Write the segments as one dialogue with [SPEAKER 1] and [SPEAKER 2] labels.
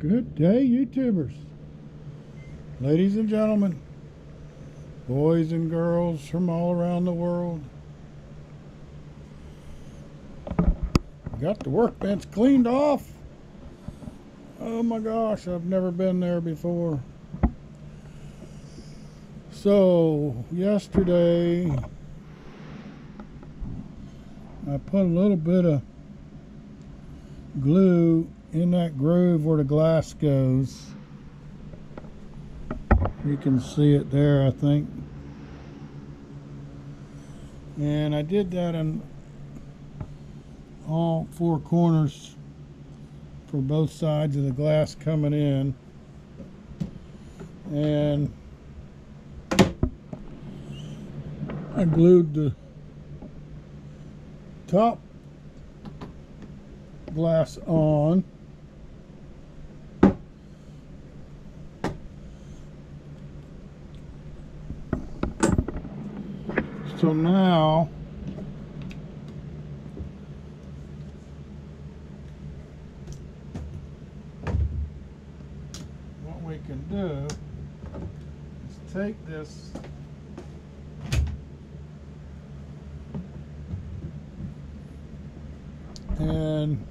[SPEAKER 1] Good day, YouTubers, ladies and gentlemen, boys and girls from all around the world. Got the workbench cleaned off. Oh my gosh, I've never been there before. So, yesterday, I put a little bit of glue in that groove where the glass goes. You can see it there, I think. And I did that in all four corners for both sides of the glass coming in. And I glued the top glass on. So now what we can do is take this and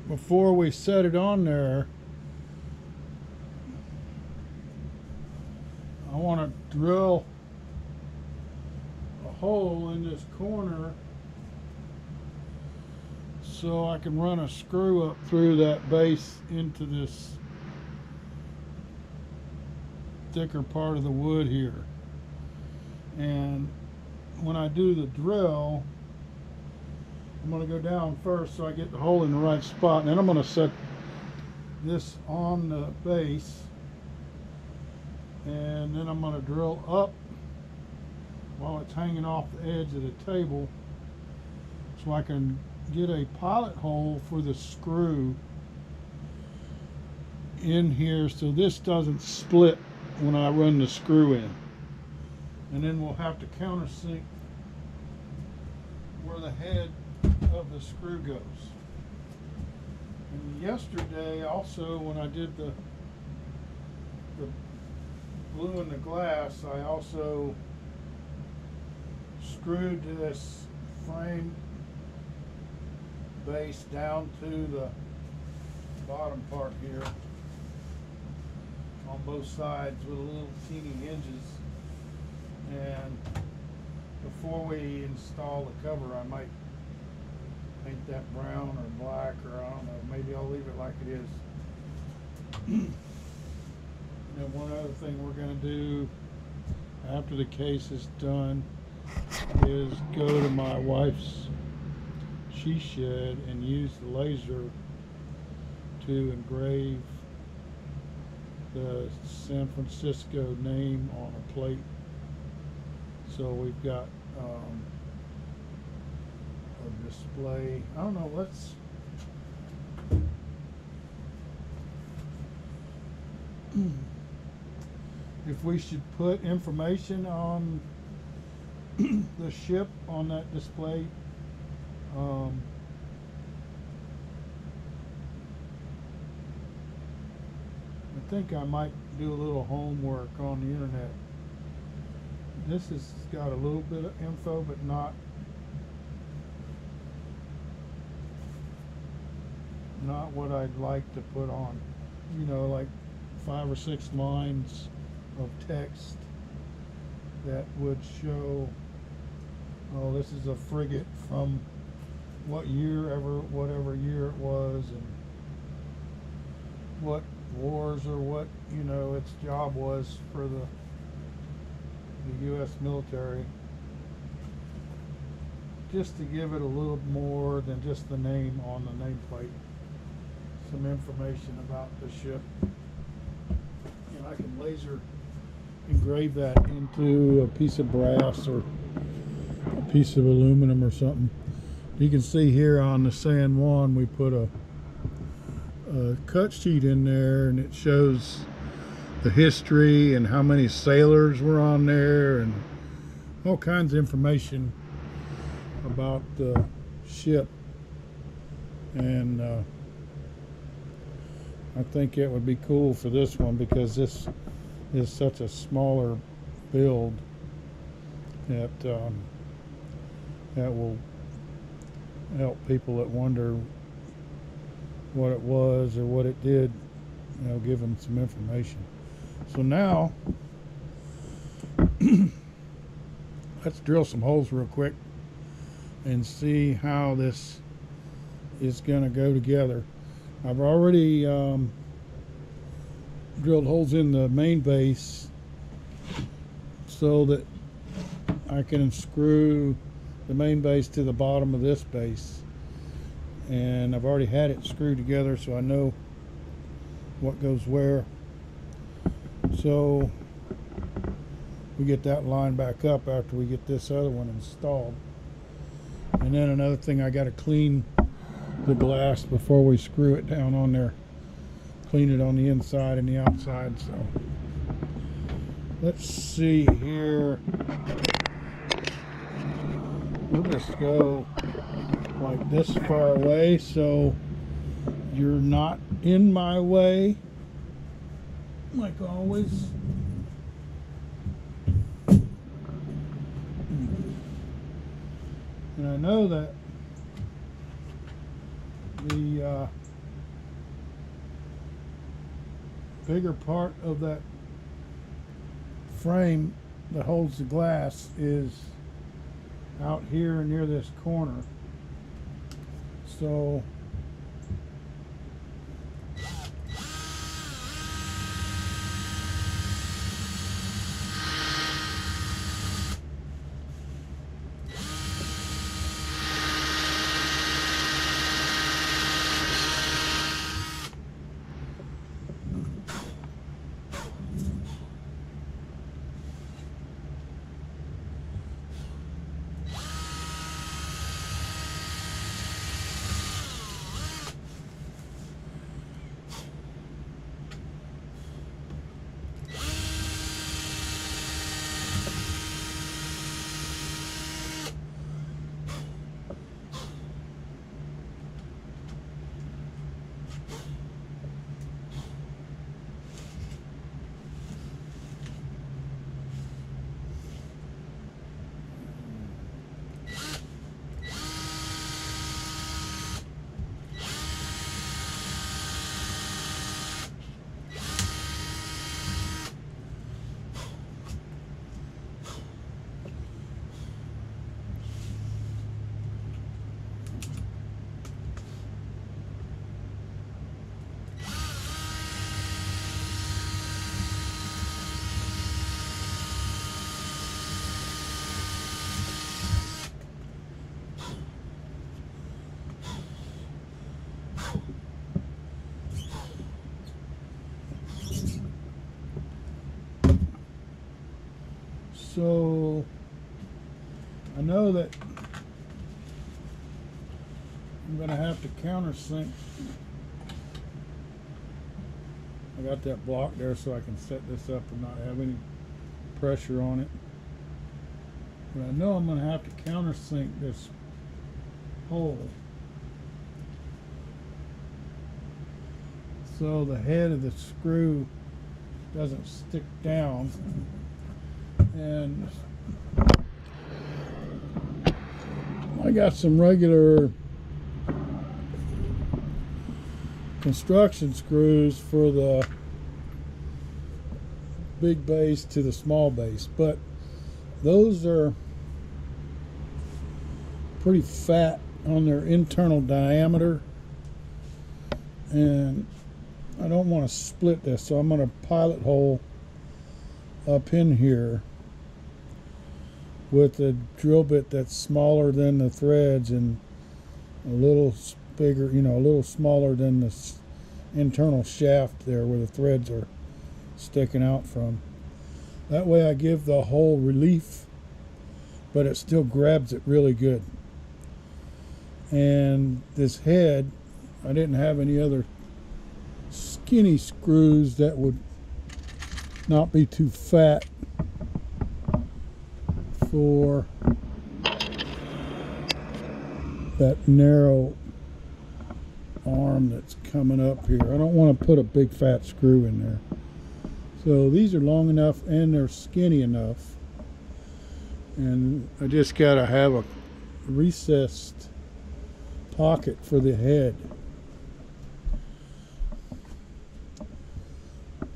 [SPEAKER 1] before we set it on there, I want to drill a hole in this corner so I can run a screw up through that base into this thicker part of the wood here. And when I do the drill, I'm going to go down first so I get the hole in the right spot, and then I'm going to set this on the base, and then I'm going to drill up while it's hanging off the edge of the table so I can get a pilot hole for the screw in here so this doesn't split when I run the screw in. And then we'll have to countersink where the head of the screw goes. And yesterday also, when I did the glue in the glass, I also screwed this frame base down to the bottom part here on both sides with little teeny hinges. And before we install the cover, I might paint that brown or black, or I don't know, maybe I'll leave it like it is. And then one other thing we're going to do after the case is done is go to my wife's she shed and use the laser to engrave the San Francisco name on a plate. So we've got a display. I don't know, let's if we should put information on the ship on that display. I think I might do a little homework on the internet. This has got a little bit of info, but not what I'd like to put on. You know, like 5 or 6 lines of text that would show, oh, this is a frigate from what year ever, whatever year it was, and what wars or what, you know, its job was for the U.S. military, just to give it a little more than just the name on the nameplate, some information about the ship. And I can laser engrave that into a piece of brass or a piece of aluminum or something. You can see here on the San Juan we put a cut sheet in there, and it shows the history and how many sailors were on there and all kinds of information about the ship. And I think it would be cool for this one because this is such a smaller build that that will help people that wonder what it was or what it did, you know, give them some information. So now let's drill some holes real quick and see how this is going to go together. I've already drilled holes in the main base so that I can screw the main base to the bottom of this base, and I've already had it screwed together so I know what goes where. So we get that line back up after we get this other one installed. And then another thing, I got to clean the glass before we screw it down on there. Clean it on the inside and the outside. So let's see here. We'll just go like this far away so you're not in my way, like always. And I know that the bigger part of that frame that holds the glass is out here near this corner. So I know that I'm going to have to countersink. I got that block there so I can set this up and not have any pressure on it. But I know I'm going to have to countersink this hole so the head of the screw doesn't stick down. And I got some regular construction screws for the big base to the small base, but those are pretty fat on their internal diameter, and I don't want to split this, so I'm going to pilot hole up in here with a drill bit that's smaller than the threads and a little bigger, you know, a little smaller than the internal shaft there where the threads are sticking out from. That way I give the hole relief, but it still grabs it really good. And this head, I didn't have any other skinny screws that would not be too fat for that narrow arm that's coming up here. I don't want to put a big fat screw in there. So these are long enough and they're skinny enough. And I just got to have a recessed pocket for the head.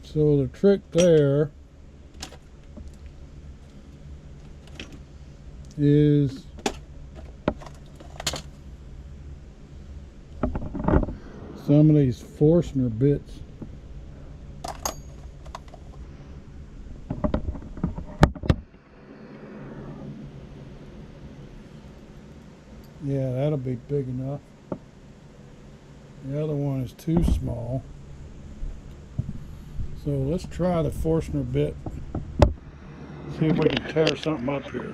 [SPEAKER 1] So the trick there is some of these Forstner bits. Yeah, that'll be big enough. The other one is too small. So let's try the Forstner bit. See if we can tear something up here.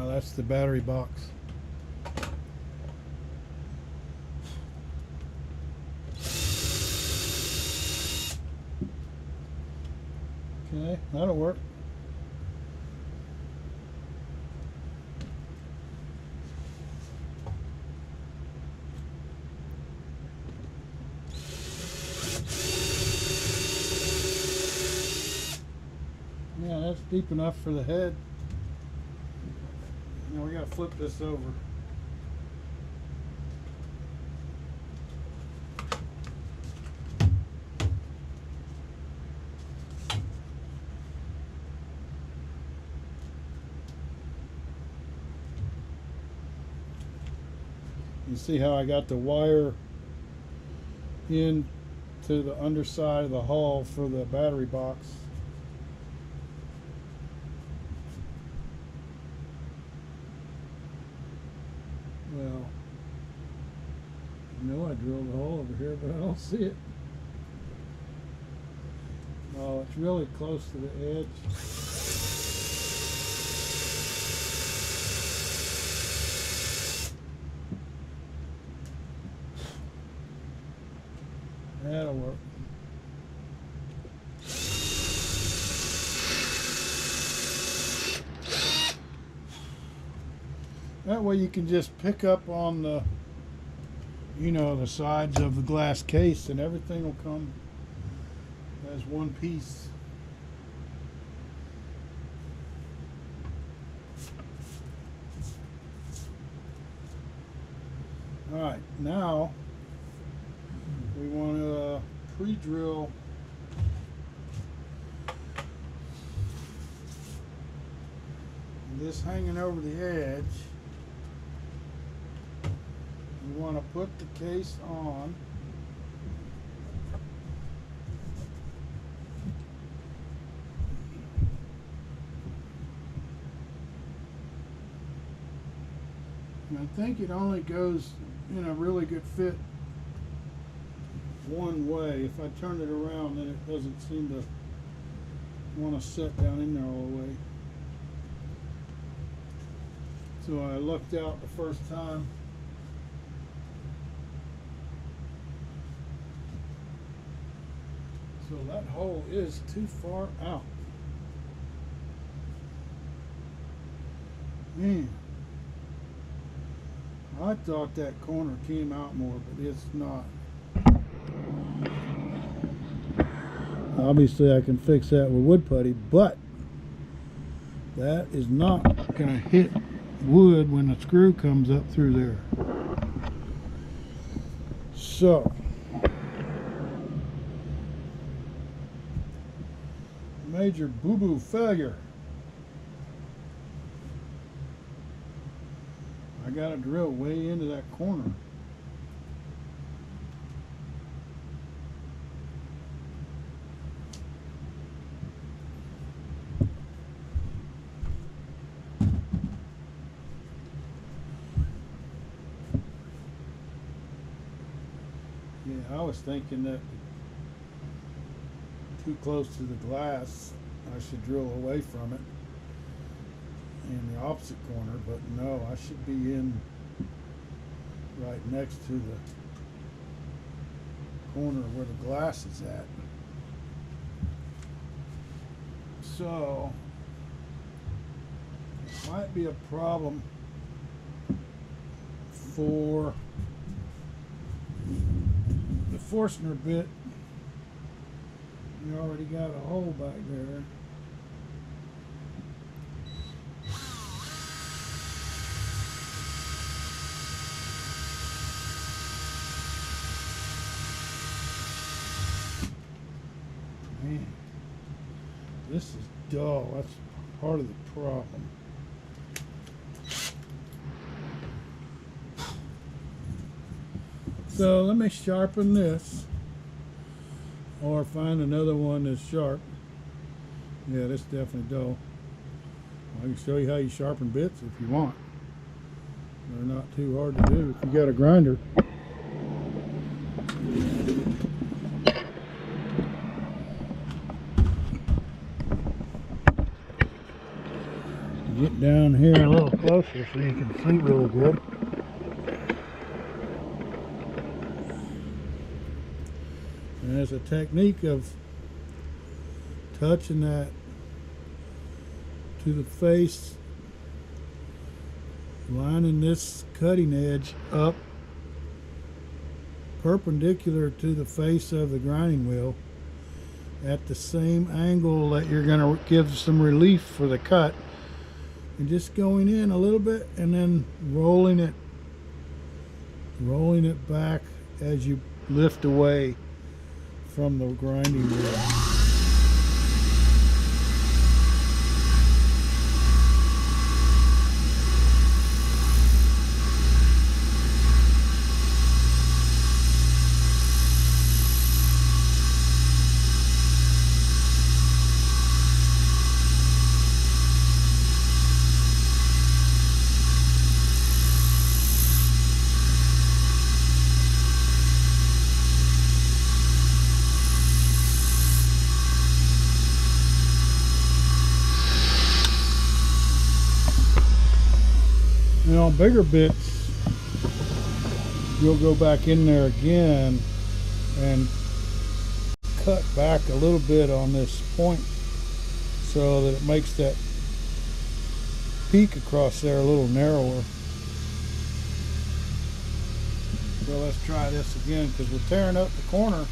[SPEAKER 1] That's the battery box. Okay, that'll work. Yeah, that's deep enough for the head. Now we gotta flip this over. You see how I got the wire in to the underside of the hull for the battery box. Well, I know I drilled a hole over here, but I don't see it. Oh, it's really close to the edge. That'll work. That way you can just pick up on the, you know, the sides of the glass case and everything will come as one piece. Alright, now we want to pre-drill this hanging over the edge. We want to put the case on. And I think it only goes in a really good fit one way. If I turn it around, then it doesn't seem to want to set down in there all the way. So I lucked out the first time. So that hole is too far out. Man, I thought that corner came out more, but it's not. Obviously I can fix that with wood putty, but that is not going to hit wood when the screw comes up through there. So major boo-boo failure. I got to drill way into that corner. Yeah, I was thinking that too close to the glass, I should drill away from it. in the opposite corner, but no, I should be in right next to the corner where the glass is at. So it might be a problem for the Forstner bit. You already got a hole back there. Man, this is dull. That's part of the problem. So let me sharpen this, or find another one that's sharp. Yeah, that's definitely dull. I can show you how you sharpen bits if you want. They're not too hard to do if you got a grinder. Get down here a little closer so you can see really good. And there's a technique of touching that to the face, lining this cutting edge up perpendicular to the face of the grinding wheel at the same angle that you're going to give some relief for the cut, and just going in a little bit and then rolling it back as you lift away from the grinding wheel. And on bigger bits, you'll go back in there again and cut back a little bit on this point so that it makes that peak across there a little narrower. So let's try this again, because we're tearing up the corner.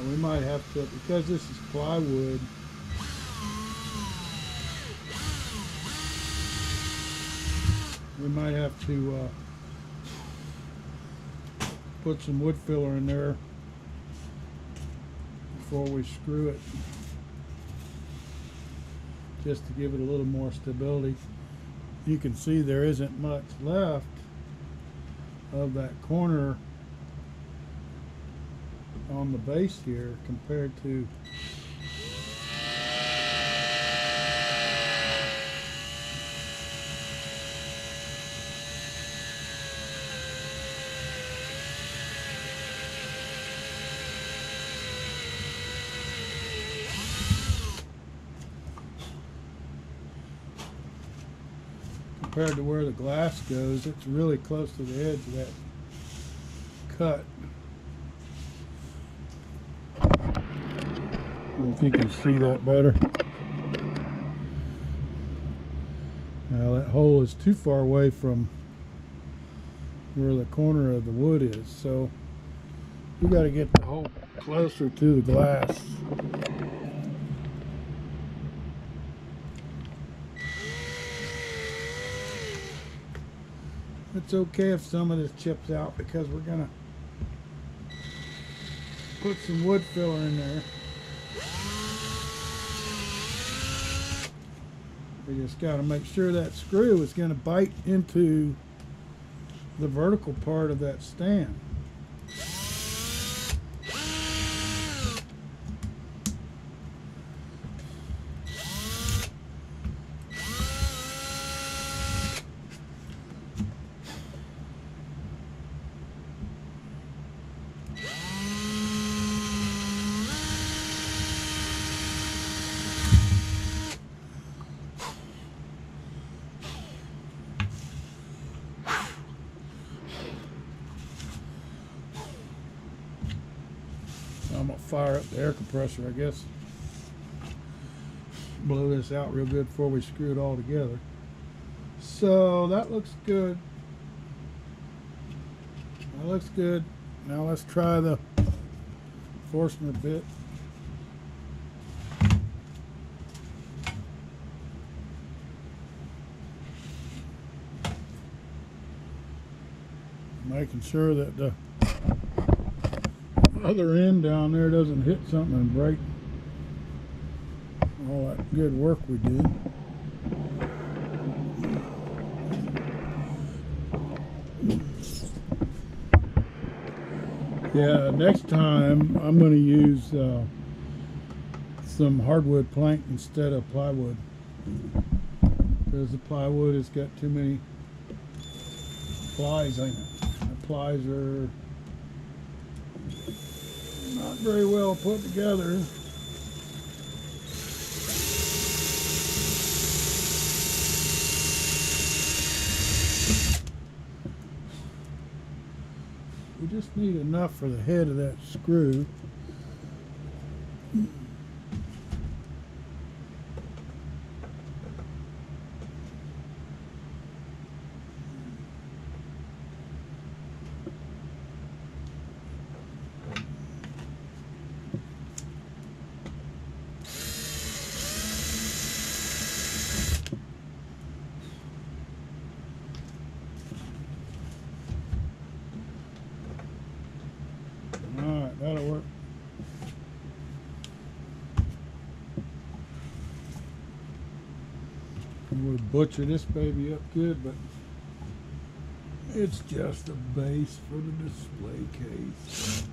[SPEAKER 1] We might have to, because this is plywood, we might have to put some wood filler in there before we screw it, just to give it a little more stability. You can see there isn't much left of that corner on the base here compared to where the glass goes. It's really close to the edge of that cut. If you can see that better. Now that hole is too far away from where the corner of the wood is, so we got to get the hole closer to the glass. It's okay if some of this chips out, because we're gonna put some wood filler in there. We just got to make sure that screw is going to bite into the vertical part of that stand. I'm gonna fire up the air compressor, I guess. Blow this out real good before we screw it all together. So that looks good. That looks good. Now let's try the Forstner bit. Making sure that the other end down there doesn't hit something and break all that good work we did. Yeah, next time I'm going to use some hardwood plank instead of plywood, because the plywood has got too many plies in it. The plies are not very well put together. We just need enough for the head of that screw. Alright, that'll work. We'll butcher this baby up good, but it's just a base for the display case.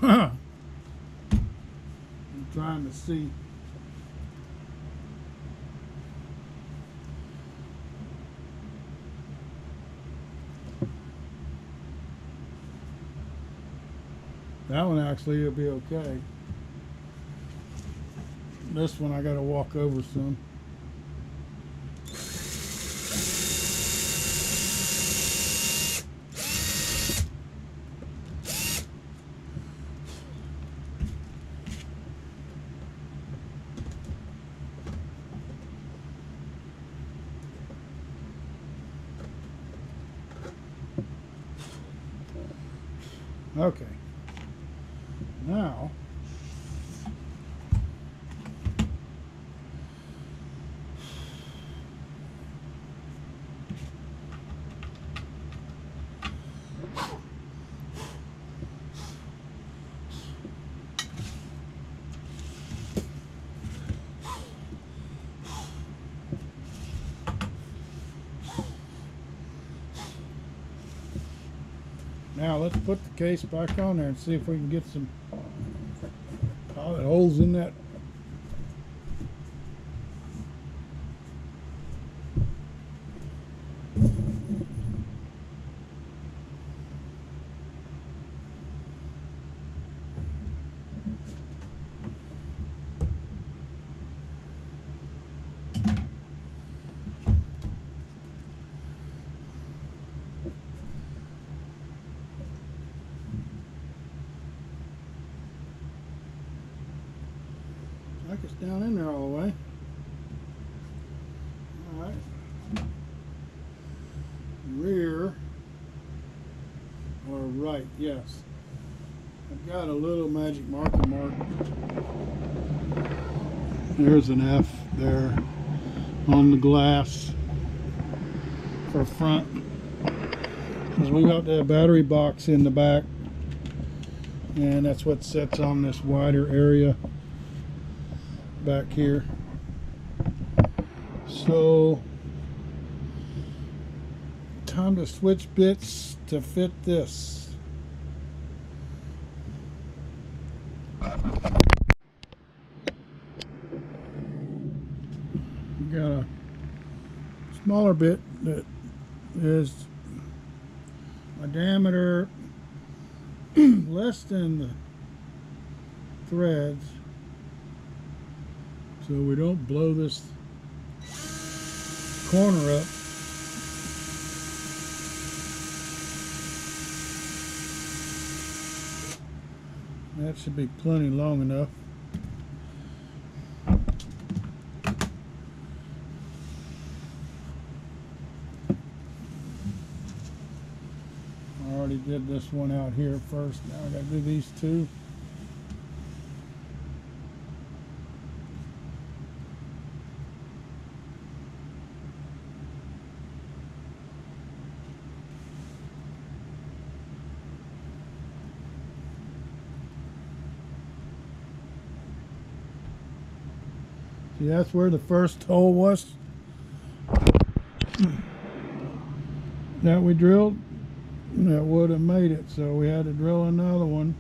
[SPEAKER 1] I'm trying to see. That one actually will be okay. This one I gotta walk over some. Okay. Now, let's put the case back on there and see if we can get some pilot holes in that. Like it's down in there all the way. All right. Rear or right, yes. I've got a little magic marker mark. There's an F there on the glass for front, because we got that battery box in the back, and that's what sets on this wider area back here. So time to switch bits to fit this. We got a smaller bit that is a diameter less than the threads, so we don't blow this corner up. That should be plenty long enough. I already did this one out here first. Now I gotta do these two. See, that's where the first hole was that we drilled. That would have made it, so we had to drill another one.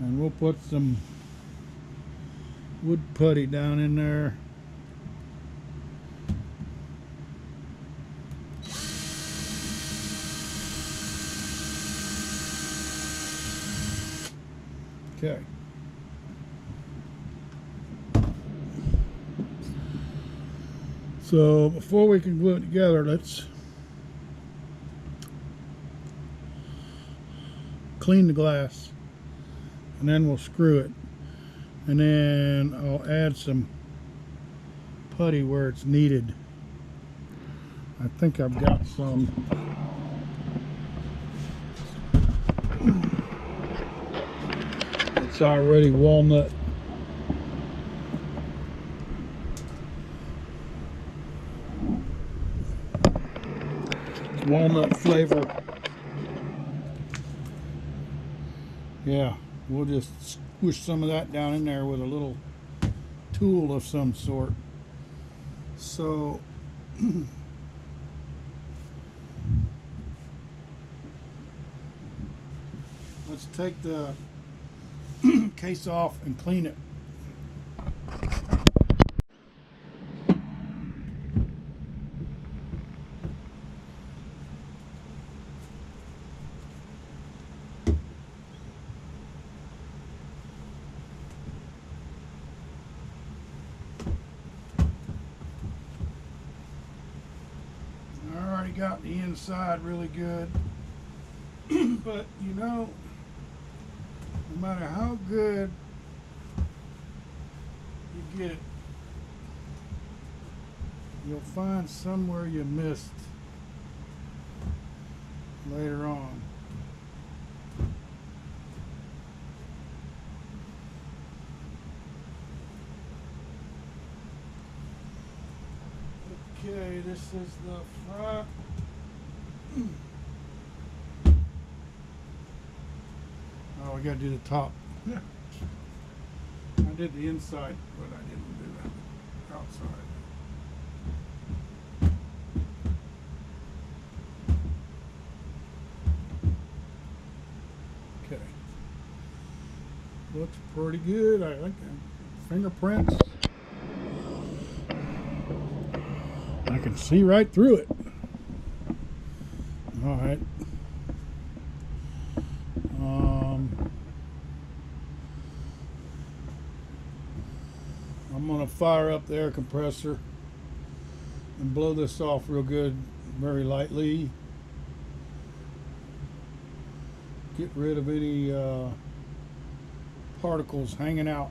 [SPEAKER 1] And we'll put some wood putty down in there. Okay. So before we can glue it together, let's clean the glass, and then we'll screw it, and then I'll add some putty where it's needed. I think I've got some. It's already walnut. It's walnut flavor. Yeah, we'll just squish some of that down in there with a little tool of some sort. So let's take the case off and clean it. I already got the inside really good, but you know, no matter how good you get it, you'll find somewhere you missed later on. Okay, this is the front. Oh, we gotta do the top. Yeah. I did the inside, but I didn't do that outside. Okay. Looks pretty good. I like the fingerprints. I can see right through it. All right. I'm gonna fire up the air compressor and blow this off real good, very lightly. Get rid of any particles hanging out.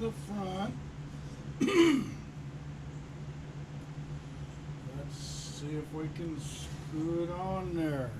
[SPEAKER 1] the front. Let's see if we can screw it on there.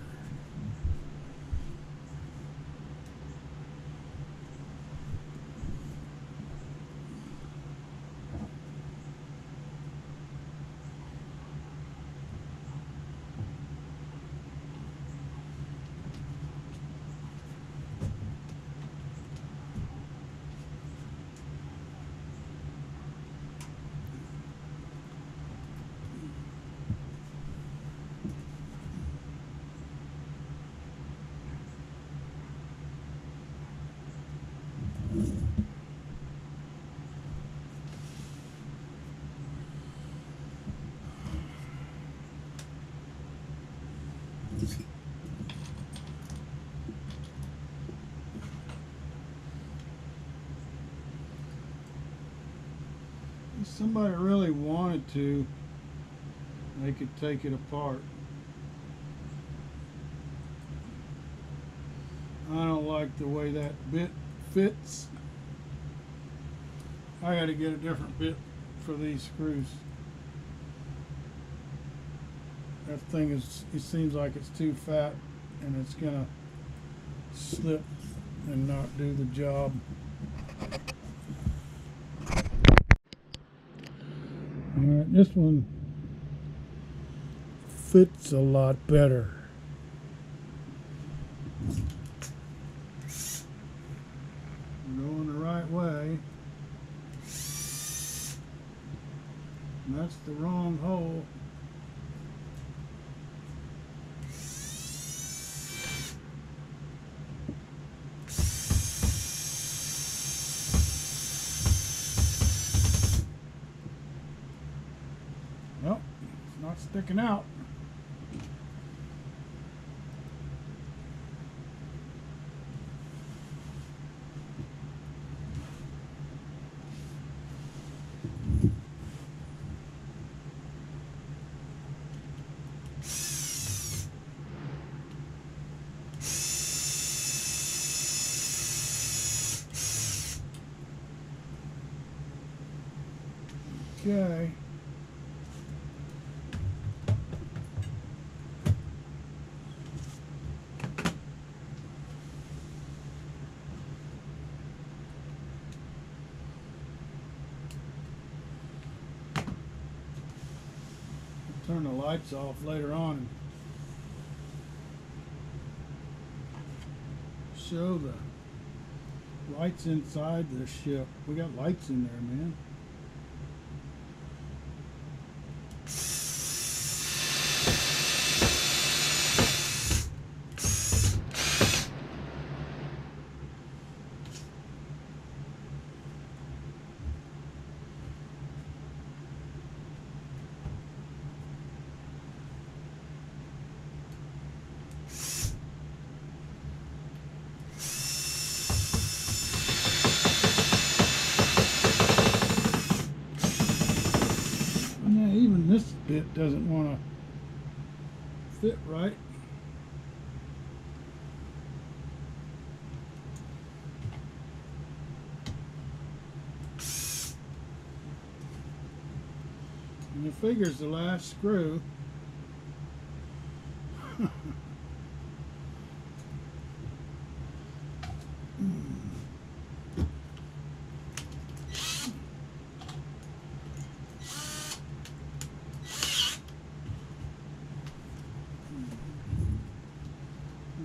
[SPEAKER 1] If somebody really wanted to, they could take it apart. I don't like the way that bit fits. I got to get a different bit for these screws. That thing is, it seems like it's too fat and it's gonna slip and not do the job. Alright, this one fits a lot better. We're going the right way. And that's the wrong hole. Well, it's not sticking out. Okay. Turn the lights off later on and show the lights inside the ship. We got lights in there, man. Even this bit doesn't want to fit right. And the figure's the last screw.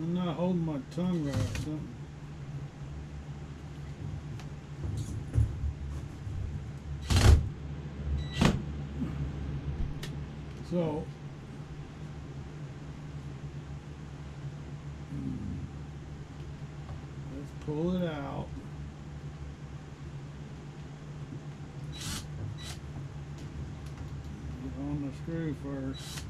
[SPEAKER 1] I'm not holding my tongue right or something. So let's pull it out. Get on the screw first.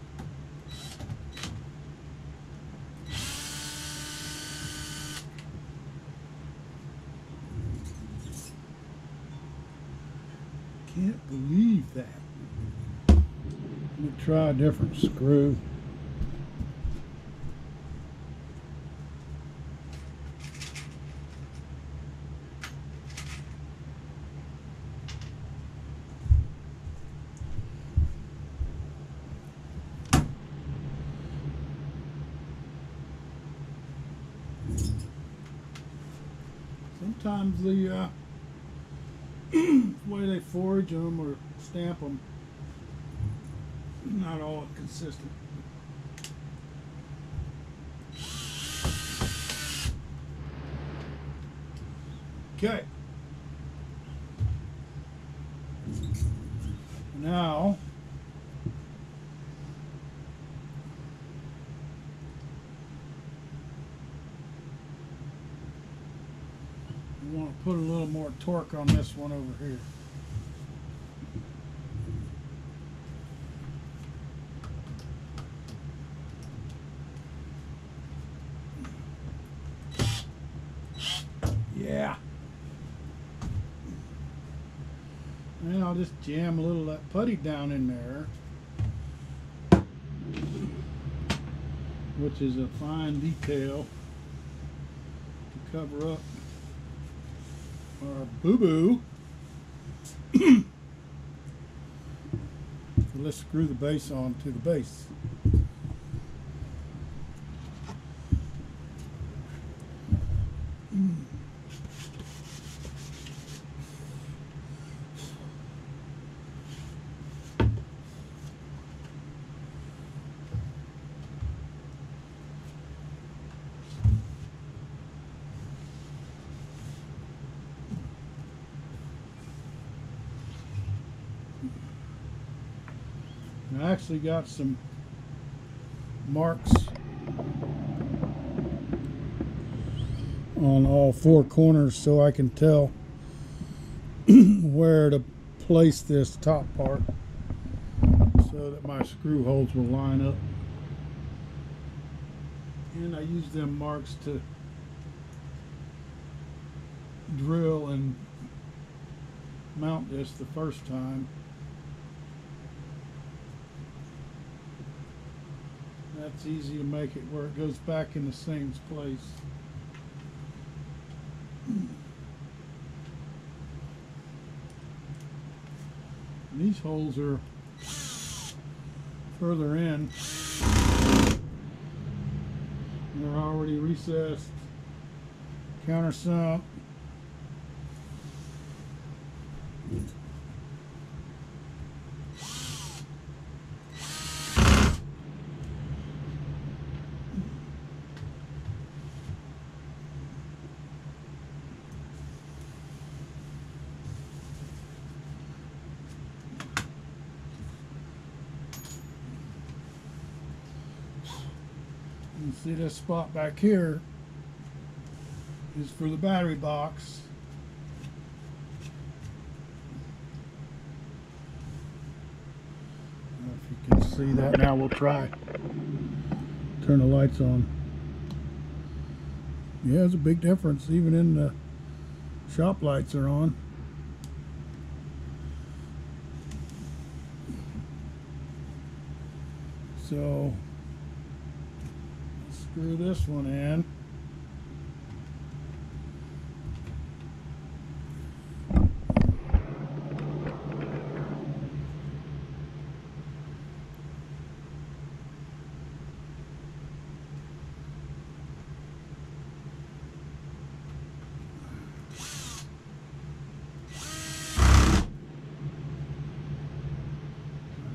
[SPEAKER 1] Can't believe that. Let me try a different screw. Sometimes the way they forge them or stamp them, not all consistent. Okay. Now, we want to put a little more torque on this one over here. Yeah. And I'll just jam a little of that putty down in there, which is a fine detail to cover up our boo-boo. So let's screw the base on to the base. I actually got some marks on all four corners so I can tell where to place this top part so that my screw holes will line up. And I use them marks to drill and mount this the first time. That's easy to make it where it goes back in the same place. And these holes are further in. They're already recessed. Countersunk. You see this spot back here is for the battery box. I don't know if you can see that. Now we'll try. Turn the lights on. Yeah, there's a big difference. Even in the shop lights are on. So screw this one in.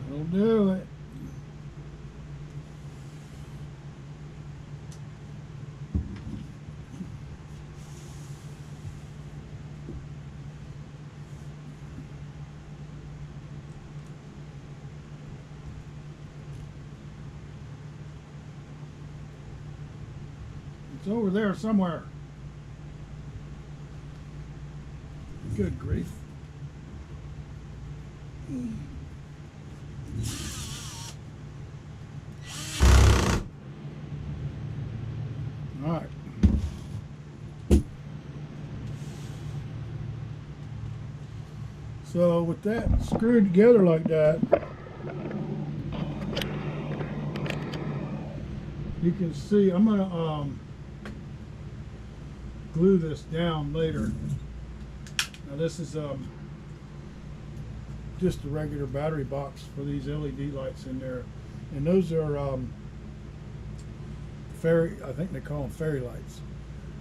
[SPEAKER 1] That'll do it. It's over there somewhere. Good grief. All right. So with that screwed together like that, you can see I'm gonna glue this down later. Now this is just a regular battery box for these LED lights in there, and those are fairy, I think they call them fairy lights.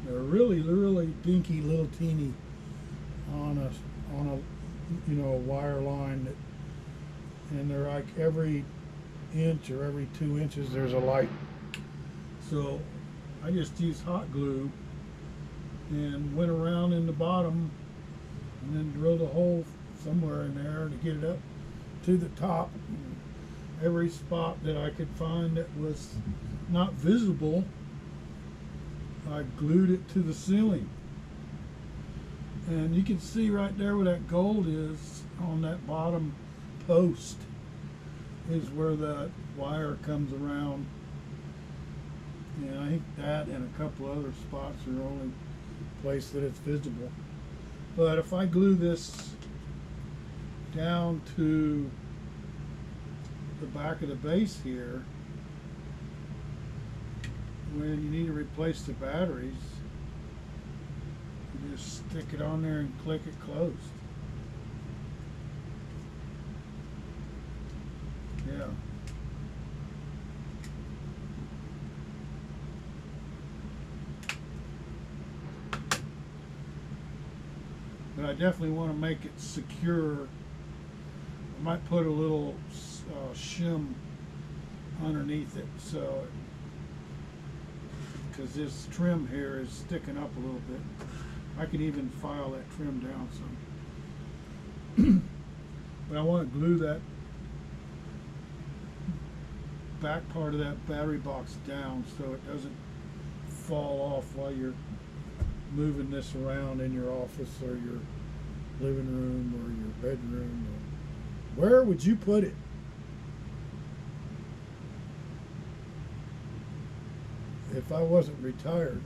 [SPEAKER 1] They're really dinky, little teeny on a wire line that, and they're like every inch or every 2 inches there's a light. So I just used hot glue and went around in the bottom and then drilled a hole somewhere in there to get it up to the top. Every spot that I could find that was not visible, I glued it to the ceiling. And you can see right there where that gold is on that bottom post is where that wire comes around. And I think that and a couple other spots are the only place that it's visible. But if I glue this down to the back of the base here, when you need to replace the batteries, you just stick it on there and click it closed. Yeah. But I definitely want to make it secure. I might put a little shim underneath it, so because this trim here is sticking up a little bit. I could even file that trim down some. But I want to glue that back part of that battery box down so it doesn't fall off while you're moving this around in your office or your living room or your bedroom. Where would you put it? If I wasn't retired,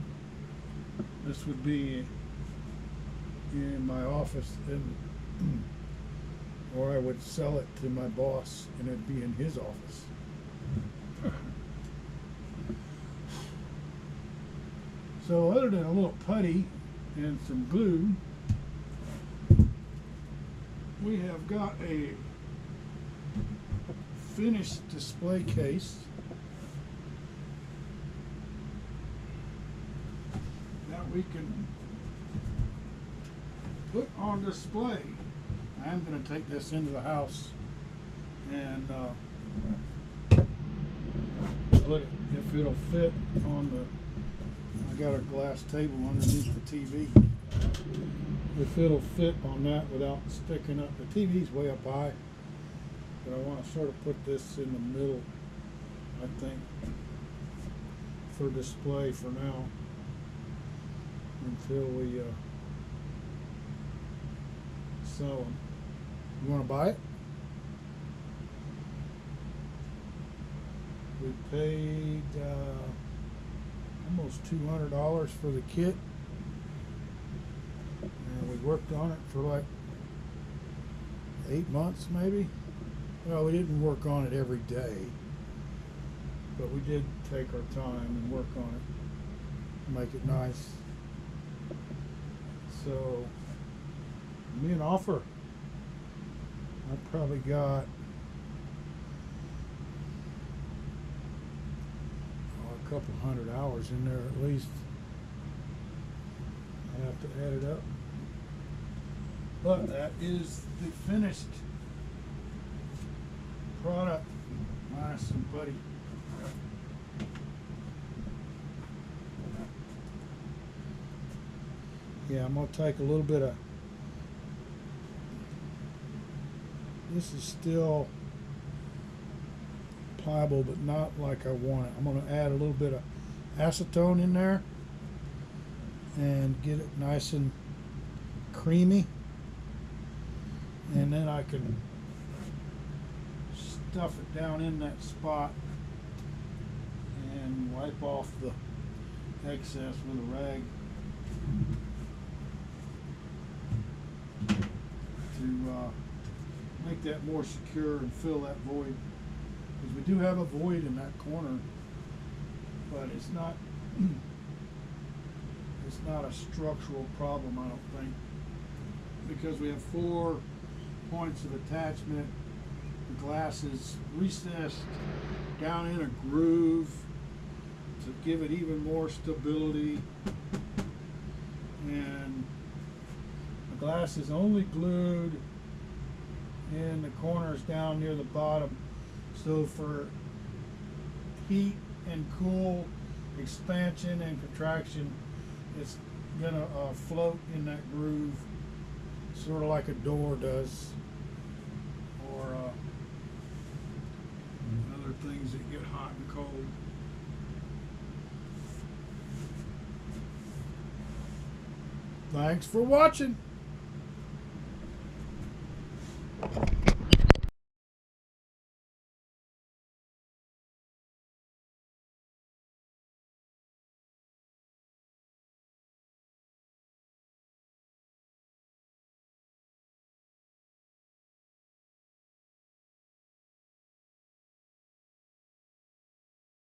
[SPEAKER 1] this would be in my office, or I would sell it to my boss and it'd be in his office. So other than a little putty and some glue, we have got a finished display case that we can put on display. I'm going to take this into the house and put it, if it'll fit on the, I got a glass table underneath the TV. If it'll fit on that without sticking up, the TV's way up high, but I want to sort of put this in the middle, I think, for display for now, until we sell them. You want to buy it? We paid almost $200 for the kit, and we worked on it for like 8 months maybe. Well, we didn't work on it every day, but we did take our time and work on it, make it nice. So, me an offer. I probably got a couple hundred hours in there at least. I have to add it up. But that is the finished product minus some putty. Yeah, I'm going to take a little bit of, this is still pliable but not like I want it. I'm going to add a little bit of acetone in there and get it nice and creamy, and then I can stuff it down in that spot and wipe off the excess with a rag to make that more secure and fill that void, because we do have a void in that corner, but it's not a structural problem, I don't think, because we have 4 points of attachment. The glass is recessed down in a groove to give it even more stability, and the glass is only glued in the corners down near the bottom, so for heat and cool, expansion and contraction, it's gonna float in that groove, sort of like a door does, or other things that get hot and cold. Thanks for watching.